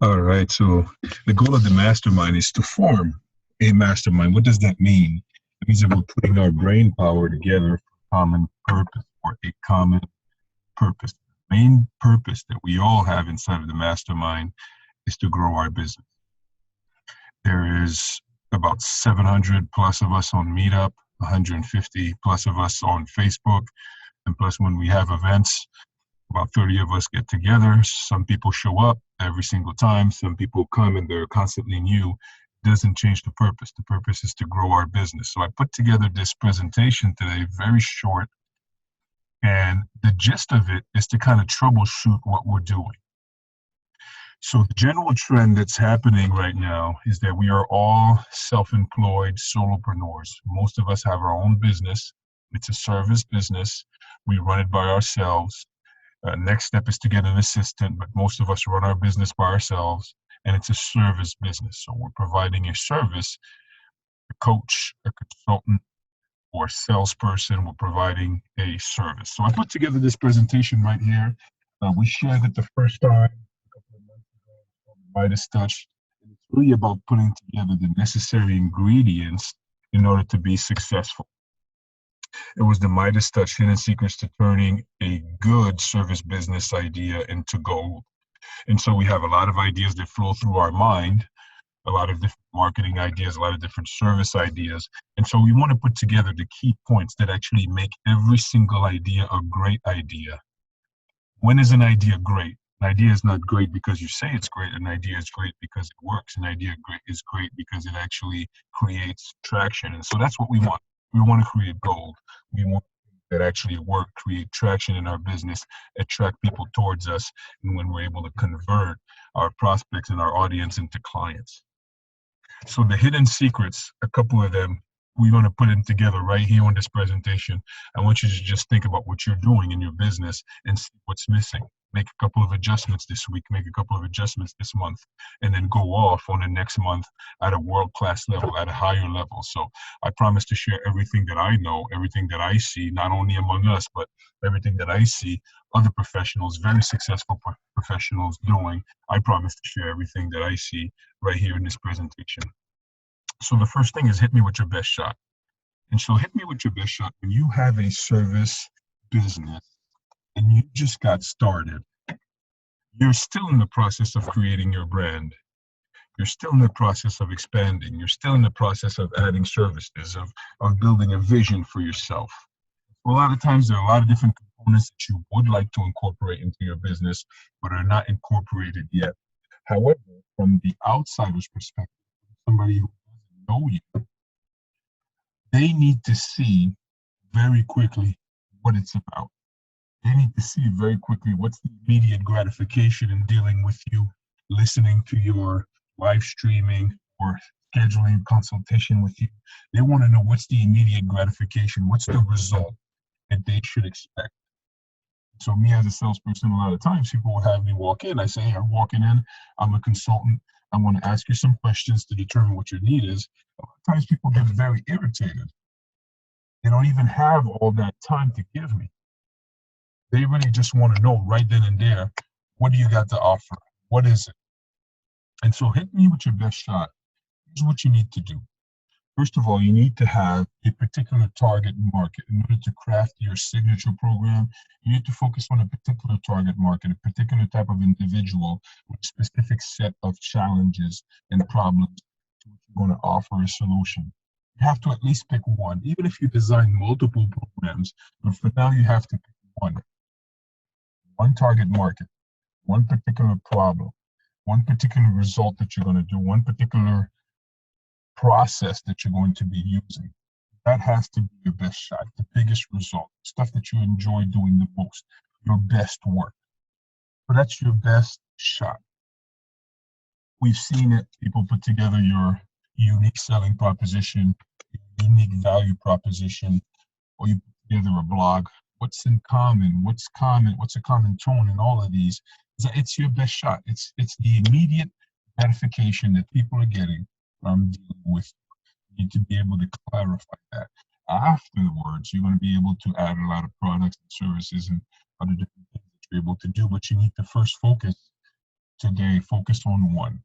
All right. So the goal of the mastermind is to form a mastermind. What does that mean? It means that we're putting our brain power together for a common purpose, for a common purpose. The main purpose that we all have inside of the mastermind is to grow our business. There is about 700 plus of us on Meetup, 150 plus of us on Facebook, and plus when we have events, about 30 of us get together. Some people show up every single time. Some people come and they're constantly new. It doesn't change the purpose. The purpose is to grow our business. So I put together this presentation today, very short. And the gist of it is to kind of troubleshoot what we're doing. So the general trend that's happening right now is that we are all self-employed solopreneurs. Most of us have our own business. It's a service business. We run it by ourselves. Next step is to get an assistant, but most of us run our business by ourselves, and it's a service business. So we're providing a service, a coach, a consultant, or a salesperson. We're providing a service. So I put together this presentation right here. We shared it the first time a couple of months ago. It's called Midas Touch. And it's really about putting together the necessary ingredients in order to be successful. It was the Midas Touch Hidden Secrets to Turning a Good Service Business Idea into Gold. And so we have a lot of ideas that flow through our mind, a lot of different marketing ideas, a lot of different service ideas. And so we want to put together the key points that actually make every single idea a great idea. When is an idea great? An idea is not great because you say it's great. An idea is great because it works. An idea is great because it actually creates traction. And so that's what we want. We want to create gold. We want that actually work, create traction in our business, attract people towards us, and when we're able to convert our prospects and our audience into clients. So the hidden secrets, a couple of them, we're going to put them together right here on this presentation. I want you to just think about what you're doing in your business and see what's missing. Make a couple of adjustments this week, make a couple of adjustments this month, and then go off on the next month at a world-class level, at a higher level. So I promise to share everything that I know, everything that I see, not only among us, but everything that I see other professionals, very successful professionals doing. I promise to share everything that I see right here in this presentation. So the first thing is hit me with your best shot. And so hit me with your best shot when you have a service business and you just got started. You're still in the process of creating your brand. You're still in the process of expanding. You're still in the process of adding services, of building a vision for yourself. A lot of times there are a lot of different components that you would like to incorporate into your business, but are not incorporated yet. However, from the outsider's perspective, somebody who doesn't know you, they need to see very quickly what it's about. They need to see very quickly what's the immediate gratification in dealing with you, listening to your live streaming or scheduling consultation with you. They want to know what's the immediate gratification, what's the result that they should expect. So me as a salesperson, a lot of times people will have me walk in. I say, hey, I'm walking in, I'm a consultant. I want to ask you some questions to determine what your need is. A lot of times people get very irritated. They don't even have all that time to give me. They really just want to know right then and there, what do you got to offer? What is it? And so hit me with your best shot. Here's what you need to do. First of all, you need to have a particular target market. In order to craft your signature program, you need to focus on a particular target market, a particular type of individual with a specific set of challenges and problems to which you're going to offer a solution. You have to at least pick one, even if you design multiple programs, but for now you have to pick one target market, one particular problem, one particular result that you're going to do, one particular process that you're going to be using. That has to be your best shot, the biggest result, stuff that you enjoy doing the most, your best work. So that's your best shot. We've seen it, people put together your unique selling proposition, unique value proposition, or you put together a blog. What's in common? What's common? What's a common tone in all of these? It's your best shot. It's the immediate gratification that people are getting from dealing with. You need to be able to clarify that. Afterwards, you're going to be able to add a lot of products and services and other different things that you're able to do, but you need to first focus today, focus on one.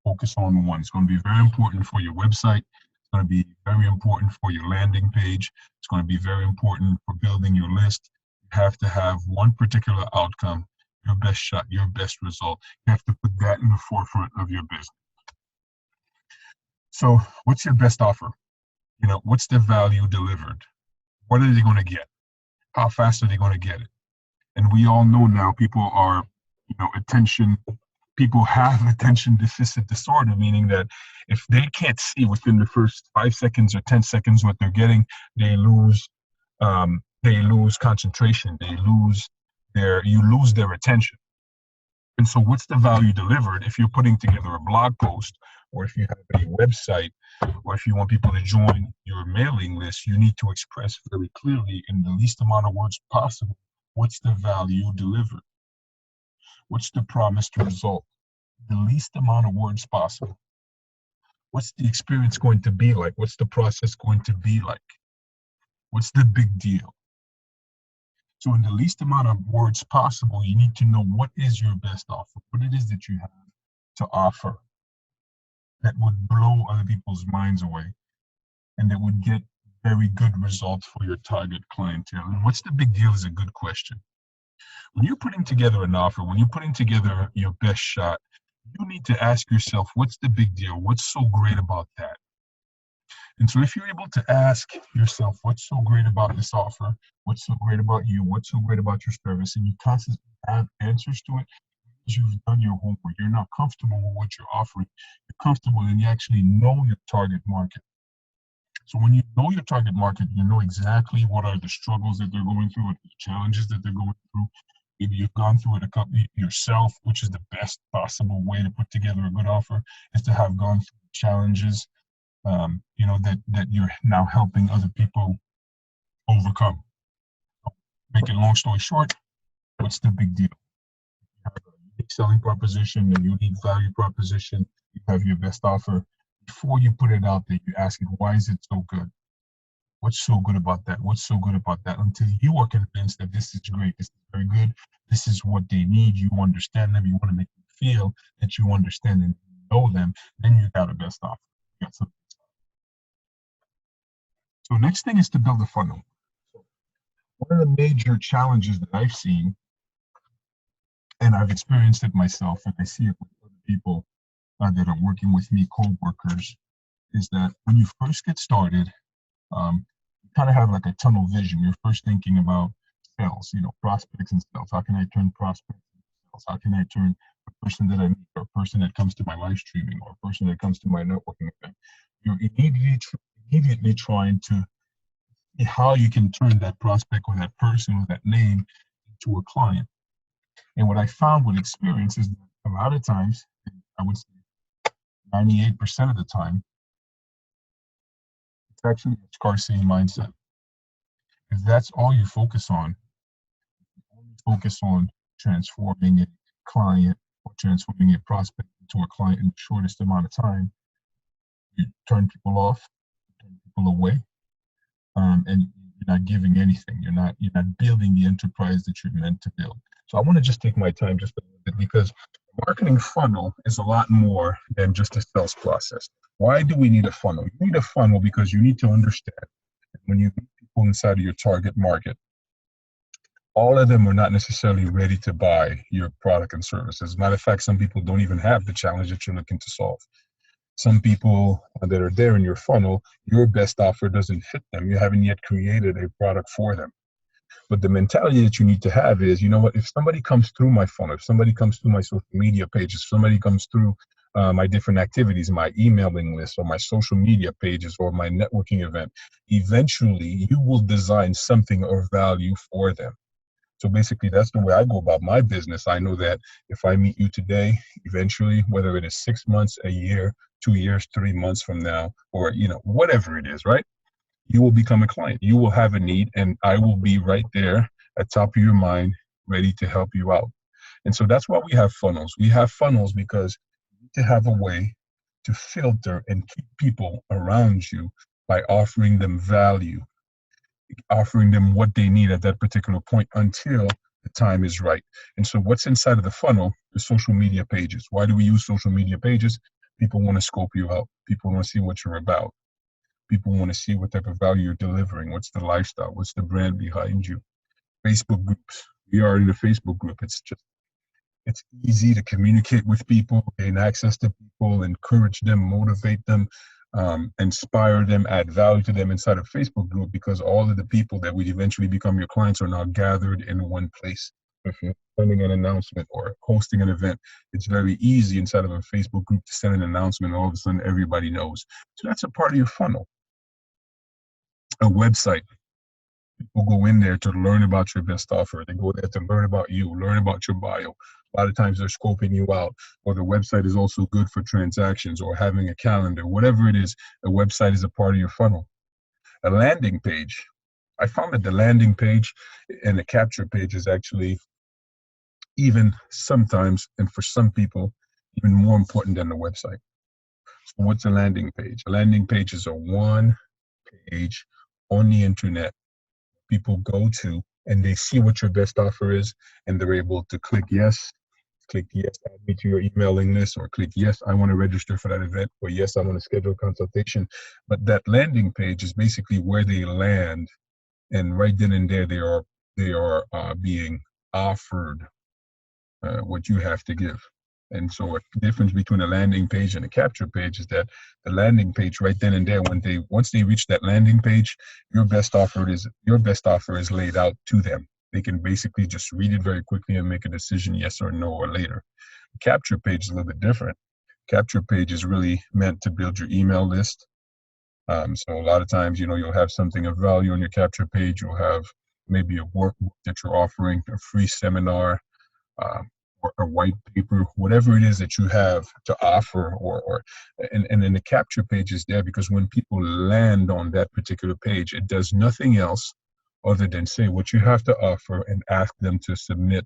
Focus on one. It's going to be very important for your website. It's going to be very important for your landing page. It's going to be very important for building your list. You have to have one particular outcome, your best shot, your best result. You have to put that in the forefront of your business. So what's your best offer? What's the value delivered? What are they going to get? How fast are they going to get it? And we all know now people are, people have attention deficit disorder, meaning that if they can't see within the first 5 seconds or 10 seconds what they're getting, they lose concentration. You lose their attention. And so what's the value delivered? If you're putting together a blog post, or if you have a website, or if you want people to join your mailing list, you need to express very clearly in the least amount of words possible, what's the value delivered? What's the promised result? The least amount of words possible. What's the experience going to be like? What's the process going to be like? What's the big deal? So in the least amount of words possible, you need to know what is your best offer, what it is that you have to offer that would blow other people's minds away and that would get very good results for your target clientele. And what's the big deal is a good question. When you're putting together an offer, when you're putting together your best shot, you need to ask yourself, what's the big deal? What's so great about that? And so if you're able to ask yourself, what's so great about this offer? What's so great about you? What's so great about your service? And you constantly have answers to it, you've done your homework. You're not comfortable with what you're offering. You're comfortable and you actually know your target market. So when you know your target market, you know exactly what are the struggles that they're going through, what are the challenges that they're going through. Maybe you've gone through it a couple yourself, which is the best possible way to put together a good offer, is to have gone through challenges, that you're now helping other people overcome. Make it long story short, what's the big deal? You have a unique selling proposition, a unique value proposition. You have your best offer. Before you put it out there, you ask it, why is it so good? What's so good about that? What's so good about that? Until you are convinced that this is great, this is very good, this is what they need, you understand them, you want to make them feel that you understand and know them, then you got a best offer. You got something. So next thing is to build a funnel. One of the major challenges that I've seen, and I've experienced it myself, and I see it with other people that are working with me, co-workers, is that when you first get started, you kind of have like a tunnel vision. You're first thinking about sales, prospects and sales. How can I turn prospects into sales? How can I turn a person that I meet, or a person that comes to my live streaming, or a person that comes to my networking event? You're immediately trying to see how you can turn that prospect or that person or that name into a client. And what I found with experience is that a lot of times, I would say 98% of the time, it's actually a scarcity mindset. If that's all you focus on, only focus on transforming a client or transforming a prospect into a client in the shortest amount of time, you turn people off, turn people away, and you're not giving anything. You're not building the enterprise that you're meant to build. So I want to just take my time just a little bit, because marketing funnel is a lot more than just a sales process. Why do we need a funnel? You need a funnel because you need to understand that when you meet people inside of your target market, all of them are not necessarily ready to buy your product and service. As a matter of fact, some people don't even have the challenge that you're looking to solve. Some people that are there in your funnel, your best offer doesn't fit them. You haven't yet created a product for them. But the mentality that you need to have is, you know what, if somebody comes through my funnel, if somebody comes through my social media pages, if somebody comes through my different activities, my emailing list or my social media pages or my networking event, eventually you will design something of value for them. So basically, that's the way I go about my business. I know that if I meet you today, eventually, whether it is 6 months, a year, 2 years, 3 months from now, or, whatever it is, right? You will become a client. You will have a need, and I will be right there at top of your mind, ready to help you out. And so that's why we have funnels. We have funnels because you need to have a way to filter and keep people around you by offering them value, offering them what they need at that particular point until the time is right. And so what's inside of the funnel? The social media pages. Why do we use social media pages? People want to scope you out. People want to see what you're about. People want to see what type of value you're delivering. What's the lifestyle? What's the brand behind you? Facebook groups. We are in a Facebook group. It's easy to communicate with people, gain access to people, encourage them, motivate them, inspire them, add value to them inside a Facebook group, because all of the people that would eventually become your clients are now gathered in one place. If you're sending an announcement or hosting an event, it's very easy inside of a Facebook group to send an announcement, and all of a sudden everybody knows. So that's a part of your funnel. A website. People go in there to learn about your best offer. They go there to learn about you, learn about your bio. A lot of times they're scoping you out, or the website is also good for transactions or having a calendar. Whatever it is, a website is a part of your funnel. A landing page. I found that the landing page and the capture page is actually even sometimes, and for some people, even more important than the website. So what's a landing page? A landing page is a one page on the internet people go to, and they see what your best offer is, and they're able to click yes, add me to your emailing list, or click yes, I want to register for that event, or yes, I want to schedule a consultation. But that landing page is basically where they land, and right then and there they are being offered what you have to give. And so a difference between a landing page and a capture page is that the landing page right then and there, once they reach that landing page, your best offer is laid out to them. They can basically just read it very quickly and make a decision, yes or no, or later. The capture page is a little bit different. Capture page is really meant to build your email list. So a lot of times, you'll have something of value on your capture page. You'll have maybe a workbook that you're offering, a free seminar, or a white paper, whatever it is that you have to offer, and then the capture page is there because when people land on that particular page, it does nothing else other than say what you have to offer and ask them to submit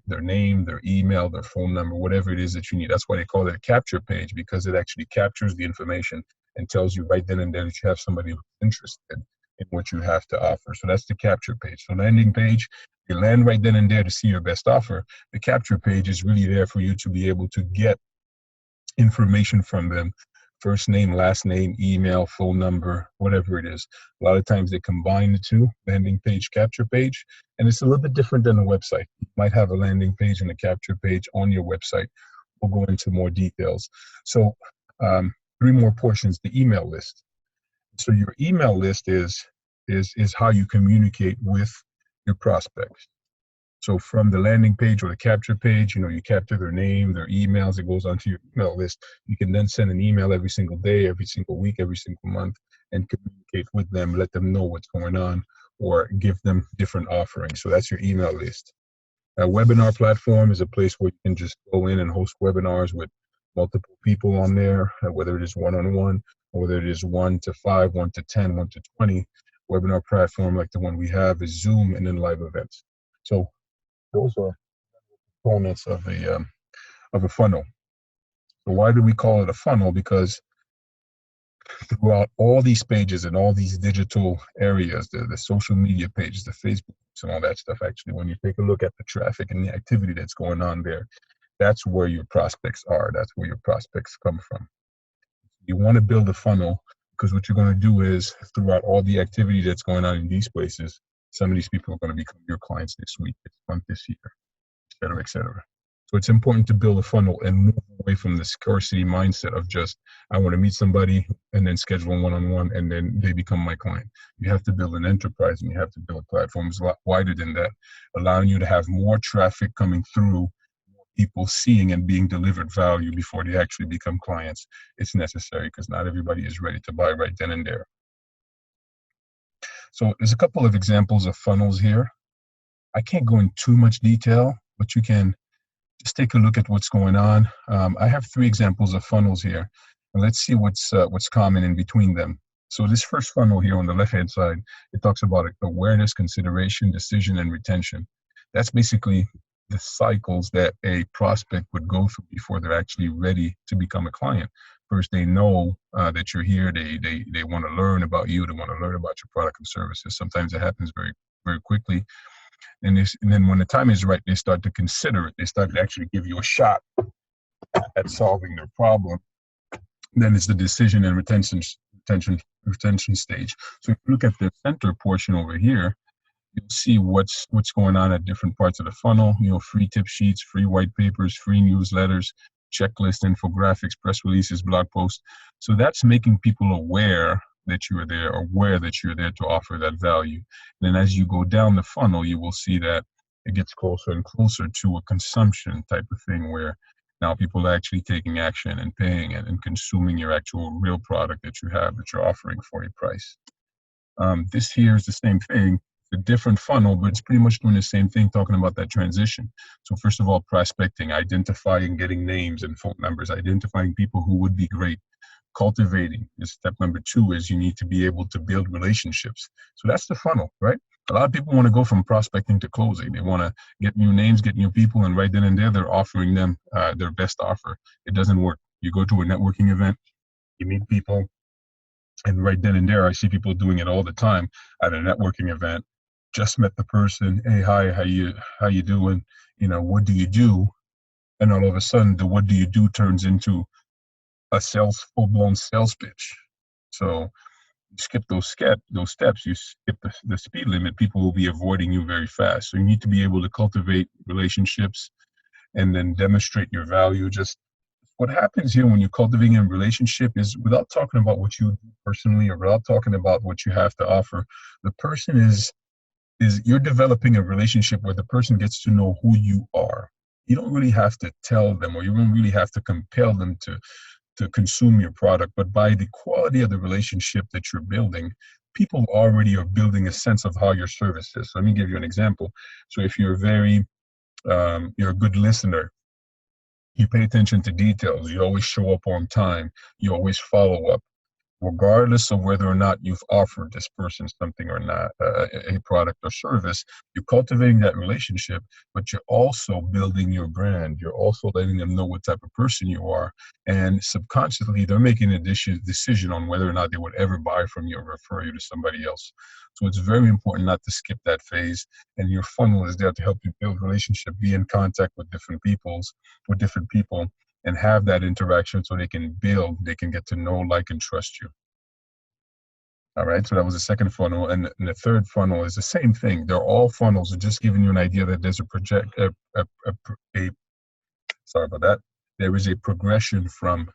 their name, their email, their phone number, whatever it is that you need. That's why they call it a capture page, because it actually captures the information and tells you right then and there that you have somebody who's interested in what you have to offer. So that's the capture page. So landing page, you land right then and there to see your best offer. The capture page is really there for you to be able to get information from them. First name, last name, email, phone number, whatever it is. A lot of times they combine the two, landing page, capture page, and it's a little bit different than a website. You might have a landing page and a capture page on your website. We'll go into more details. So 3 more portions, the email list. So your email list is how you communicate with your prospects. So from the landing page or the capture page, you capture their name, their emails, it goes onto your email list. You can then send an email every single day, every single week, every single month, and communicate with them, let them know what's going on, or give them different offerings. So that's your email list. A webinar platform is a place where you can just go in and host webinars with multiple people on there, whether it is one-on-one, or whether it is 1 to 5, 1 to 10, 1 to 20. Webinar platform like the one we have is Zoom, and then live events. So those are components of a funnel. So why do we call it a funnel? Because throughout all these pages and all these digital areas, the social media pages, the Facebook and all that stuff, actually, when you take a look at the traffic and the activity that's going on there, that's where your prospects are. That's where your prospects come from. You want to build a funnel because what you're going to do is throughout all the activity that's going on in these places, some of these people are going to become your clients this week, this month, this year, et cetera, et cetera. So it's important to build a funnel and move away from the scarcity mindset of just, I want to meet somebody and then schedule a one-on-one and then they become my client. You have to build an enterprise and you have to build platforms a lot wider than that, allowing you to have more traffic coming through, more people seeing and being delivered value before they actually become clients. It's necessary because not everybody is ready to buy right then and there. So there's a couple of examples of funnels here. I can't go in too much detail, but you can just take a look at what's going on. I have 3 examples of funnels here, and let's see what's common in between them. So this first funnel here on the left-hand side, it talks about awareness, consideration, decision, and retention. That's basically the cycles that a prospect would go through before they're actually ready to become a client. First, they know that you're here. They want to learn about you. They want to learn about your product and services. Sometimes it happens very, very quickly. And then when the time is right, they start to consider it. They start to actually give you a shot at solving their problem. Then it's the decision and retention stage. So if you look at the center portion over here, you'll see what's going on at different parts of the funnel. Free tip sheets, free white papers, free newsletters, checklist, infographics, press releases, blog posts. So that's making people aware that you're there to offer that value. And then as you go down the funnel, you will see that it gets closer and closer to a consumption type of thing, where now people are actually taking action and paying it and consuming your actual real product that you have, that you're offering for a price. This here is the same thing. It's a different funnel, but it's pretty much doing the same thing, talking about that transition. So first of all, prospecting, identifying, getting names and phone numbers, identifying people who would be great. Cultivating is step number 2, is you need to be able to build relationships. So that's the funnel, right? A lot of people want to go from prospecting to closing. They want to get new names, get new people, and right then and there, they're offering them their best offer. It doesn't work. You go to a networking event, you meet people, and right then and there, I see people doing it all the time at a networking event. Just met the person. Hey, hi, how you doing? What do you do? And all of a sudden, the what do you do turns into a full-blown sales pitch. So you skip those steps, you skip the speed limit, people will be avoiding you very fast. So you need to be able to cultivate relationships and then demonstrate your value. Just what happens here when you're cultivating a relationship is, without talking about what you do personally or without talking about what you have to offer, the person is you're developing a relationship where the person gets to know who you are. You don't really have to tell them, or you don't really have to compel them to consume your product, but by the quality of the relationship that you're building, people already are building a sense of how your service is. So let me give you an example. So if you're you're a good listener, you pay attention to details, you always show up on time, you always follow up, regardless of whether or not you've offered this person something or not, a product or service. You're cultivating that relationship, but you're also building your brand. You're also letting them know what type of person you are. And subconsciously, they're making a decision on whether or not they would ever buy from you or refer you to somebody else. So it's very important not to skip that phase. And your funnel is there to help you build relationship, be in contact with different people, and have that interaction so they can get to know, like, and trust you. All right, so that was the second funnel. And the third funnel is the same thing. They're all funnels. They're just giving you an idea that there's sorry about that. There is a progression from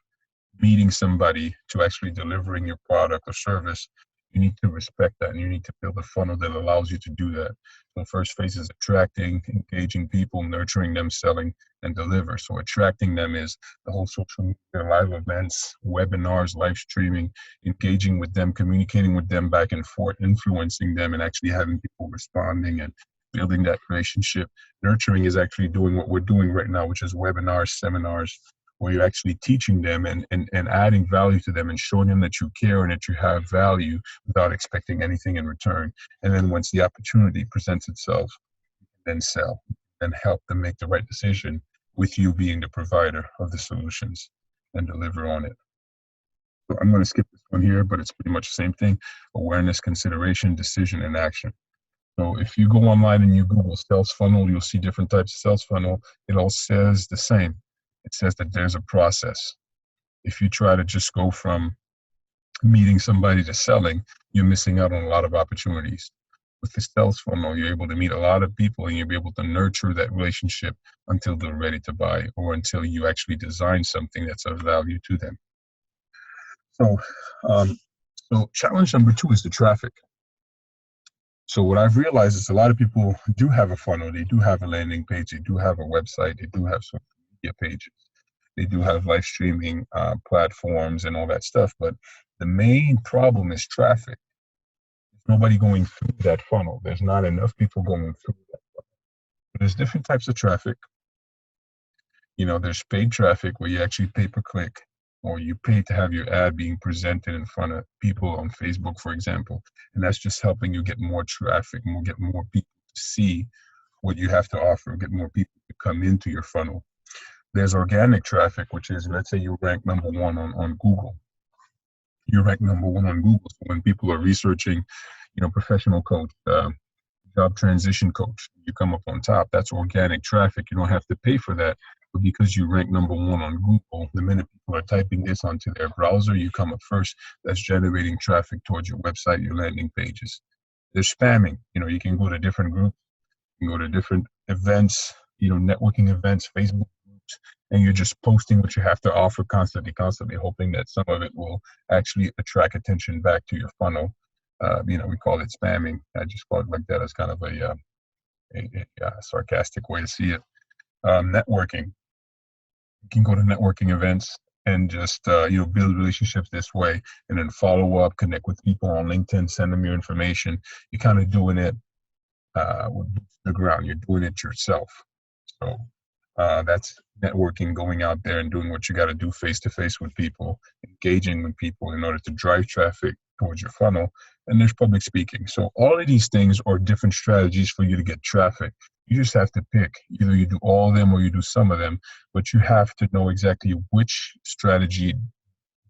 meeting somebody to actually delivering your product or service. You need to respect that, and you need to build a funnel that allows you to do that. So first phase is attracting, engaging people, nurturing them, selling, and deliver. So attracting them is the whole social media, live events, webinars, live streaming, engaging with them, communicating with them back and forth, influencing them, and actually having people responding and building that relationship. Nurturing is actually doing what we're doing right now, which is webinars, seminars, where you're actually teaching them and adding value to them and showing them that you care and that you have value without expecting anything in return. And then once the opportunity presents itself, then sell and help them make the right decision, with you being the provider of the solutions, and deliver on it. So I'm going to skip this one here, but it's pretty much the same thing: awareness, consideration, decision, and action. So if you go online and you Google sales funnel, you'll see different types of sales funnel. It all says the same. It says that there's a process. If you try to just go from meeting somebody to selling, you're missing out on a lot of opportunities. With the sales funnel, you're able to meet a lot of people, and you'll be able to nurture that relationship until they're ready to buy, or until you actually design something that's of value to them. So, challenge number 2 is the traffic. So what I've realized is a lot of people do have a funnel, they do have a landing page, they do have a website, they do have social media pages, they do have live streaming platforms and all that stuff. But the main problem is traffic. There's nobody going through that funnel. There's not enough people going through that funnel. There's different types of traffic. There's paid traffic where you actually pay per click, or you pay to have your ad being presented in front of people on Facebook, for example. And that's just helping you get more traffic, get more people to see what you have to offer, get more people to come into your funnel. There's organic traffic, which is, let's say you rank number 1 on Google. You rank number 1 on Google. So when people are researching, professional coach, job transition coach. You come up on top. That's organic traffic. You don't have to pay for that. But because you rank #1 on Google, the minute people are typing this onto their browser, you come up first. That's generating traffic towards your website, your landing pages. There's spamming. You can go to different groups, you can go to different events, networking events, Facebook groups, and you're just posting what you have to offer constantly, hoping that some of it will actually attract attention back to your funnel. We call it spamming. I just call it like that as kind of a sarcastic way to see it. Networking. You can go to networking events and just build relationships this way, and then follow up, connect with people on LinkedIn, send them your information. You're kind of doing it with the ground. You're doing it yourself. So that's networking, going out there and doing what you got to do face to face with people, engaging with people in order to drive traffic towards your funnel. And there's public speaking. So all of these things are different strategies for you to get traffic. You just have to pick. Either you do all of them or you do some of them, but you have to know exactly which strategy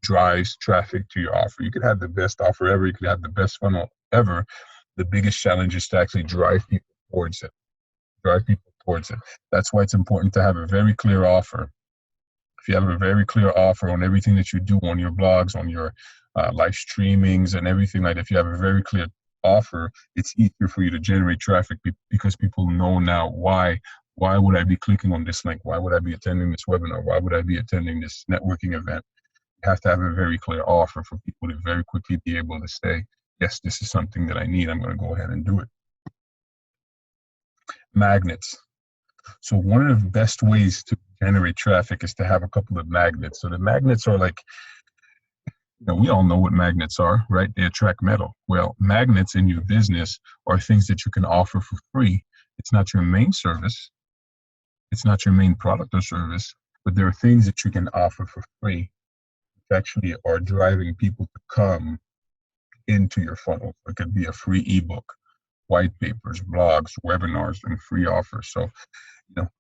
drives traffic to your offer. You could have the best offer ever. You could have the best funnel ever. The biggest challenge is to actually drive people towards it. That's why it's important to have a very clear offer. If you have a very clear offer on everything that you do, on your blogs, on your live streamings and everything like that, if you have a very clear offer, it's easier for you to generate traffic because people know now why would I be clicking on this link? Why would I be attending this webinar? Why would I be attending this networking event? You have to have a very clear offer for people to very quickly be able to say, yes, this is something that I need. I'm going to go ahead and do it. Magnets. So one of the best ways to generate traffic is to have a couple of magnets. So the magnets are like, we all know what magnets are, right? They attract metal. Well, magnets in your business are things that you can offer for free. It's not your main service. It's not your main product or service, but there are things that you can offer for free that actually are driving people to come into your funnel. It could be a free ebook, white papers, blogs, webinars, and free offers. So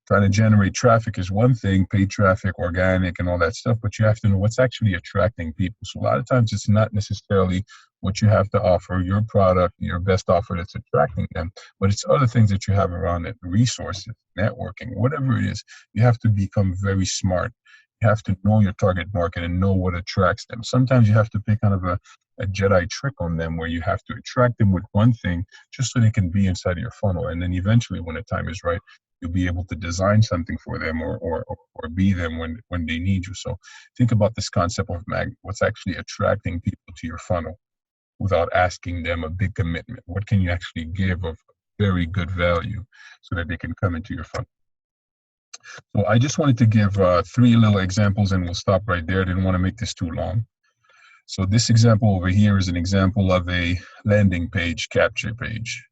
trying to generate traffic is one thing, paid traffic, organic, and all that stuff, but you have to know what's actually attracting people. So a lot of times it's not necessarily what you have to offer, your product, your best offer that's attracting them, but it's other things that you have around it, resources, networking, whatever it is. You have to become very smart. You have to know your target market and know what attracts them. Sometimes you have to pick kind of a Jedi trick on them where you have to attract them with one thing just so they can be inside of your funnel. And then eventually when the time is right, you'll be able to design something for them or be them when they need you. So think about this concept of what's actually attracting people to your funnel without asking them a big commitment. What can you actually give of very good value so that they can come into your funnel? So I just wanted to give 3 little examples and we'll stop right there. I didn't want to make this too long. So this example over here is an example of a landing page capture page.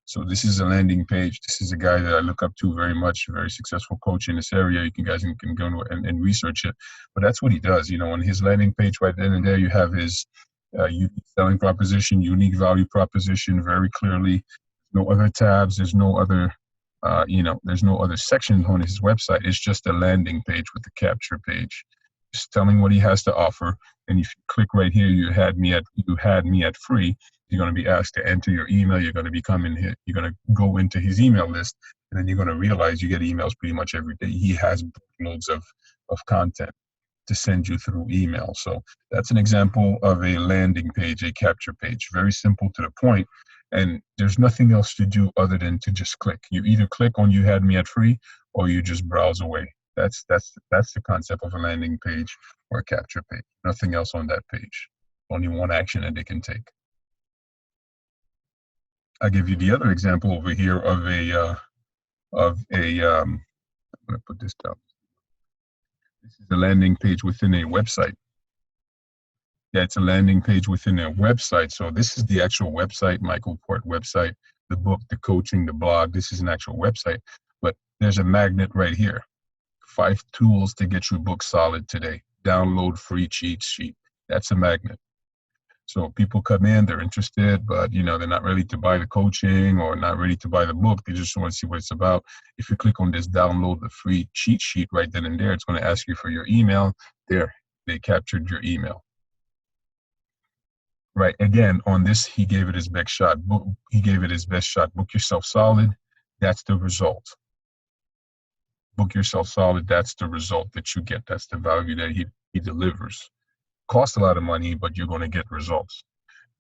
So this is a landing page. This is a guy that I look up to very much, a very successful coach in this area. You guys can go and research it. But that's what he does. On his landing page right then and there, you have his unique selling proposition, unique value proposition very clearly. No other tabs. There's no other, there's no other section on his website. It's just a landing page with the capture page. Just telling what he has to offer. And if you click right here, you had me at free. You're going to be asked to enter your email. You're going to you're going to go into his email list, and then you're going to realize you get emails pretty much every day. He has loads of content to send you through email. So that's an example of a landing page, a capture page. Very simple to the point, and there's nothing else to do other than to just click. You either click on you had me at free, or you just browse away. That's the concept of a landing page or a capture page. Nothing else on that page. Only one action that they can take. I'll give you the other example over here of I'm going to put this down. This is a landing page within a website. Yeah, it's a landing page within a website. So this is the actual website, Michael Port website, the book, the coaching, the blog. This is an actual website, but there's a magnet right here. 5 tools to get your book solid today. Download free cheat sheet. That's a magnet. So people come in, they're interested, but they're not ready to buy the coaching or not ready to buy the book. They just want to see what it's about. If you click on this download the free cheat sheet right then and there, it's going to ask you for your email. There, they captured your email. right? Again, on this, he gave it his best shot. He gave it his best shot. Book yourself solid. That's the result. Book yourself solid. That's the result that you get. That's the value that he delivers. Costs a lot of money, but you're going to get results.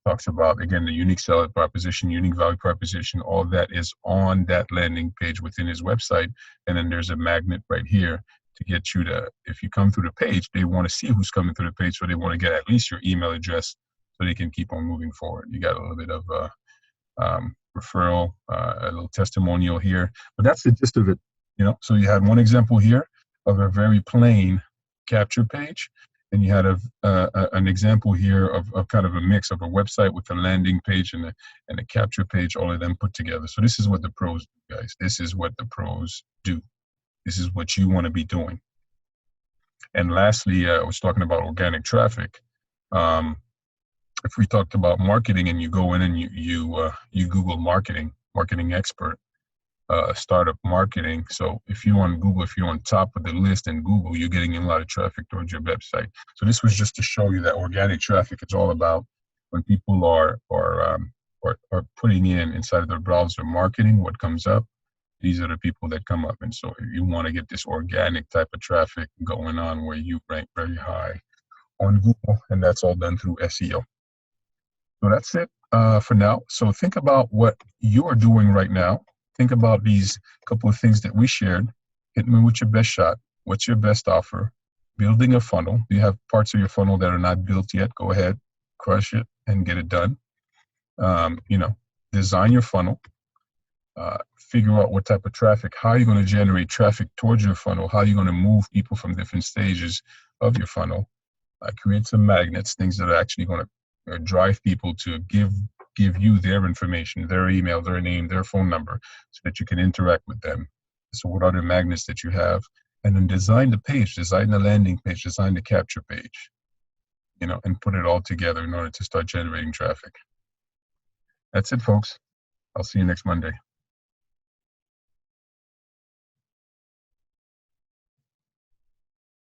Talks about, again, the unique seller proposition, unique value proposition. All that is on that landing page within his website. And then there's a magnet right here to get you to, if you come through the page, they want to see who's coming through the page. So they want to get at least your email address so they can keep on moving forward. You got a little bit of referral, a little testimonial here, but that's the gist of it. So you had one example here of a very plain capture page, and you had an example here of kind of a mix of a website with a landing page and a capture page, all of them put together. So this is what the pros do, guys. This is what the pros do. This is what you want to be doing. And lastly, I was talking about organic traffic. If we talked about marketing and you go in and you Google marketing expert, startup marketing. So if you're on Google, if you're on top of the list in Google, you're getting a lot of traffic towards your website. So this was just to show you that organic traffic is all about when people are putting inside of their browser marketing, what comes up. These are the people that come up. And so you want to get this organic type of traffic going on where you rank very high on Google, and that's all done through SEO. So that's it for now. So think about what you are doing right now. Think about these couple of things that we shared. Hit me with your best shot. What's your best offer? Building a funnel. Do you have parts of your funnel that are not built yet? Go ahead, crush it, and get it done. Design your funnel. Figure out what type of traffic. How are you going to generate traffic towards your funnel? How are you going to move people from different stages of your funnel? Create some magnets, things that are actually going to drive people to give you their information, their email, their name, their phone number, so that you can interact with them. So what are the magnets that you have? And then design the page, design the landing page, design the capture page, and put it all together in order to start generating traffic. That's it, folks. I'll see you next Monday.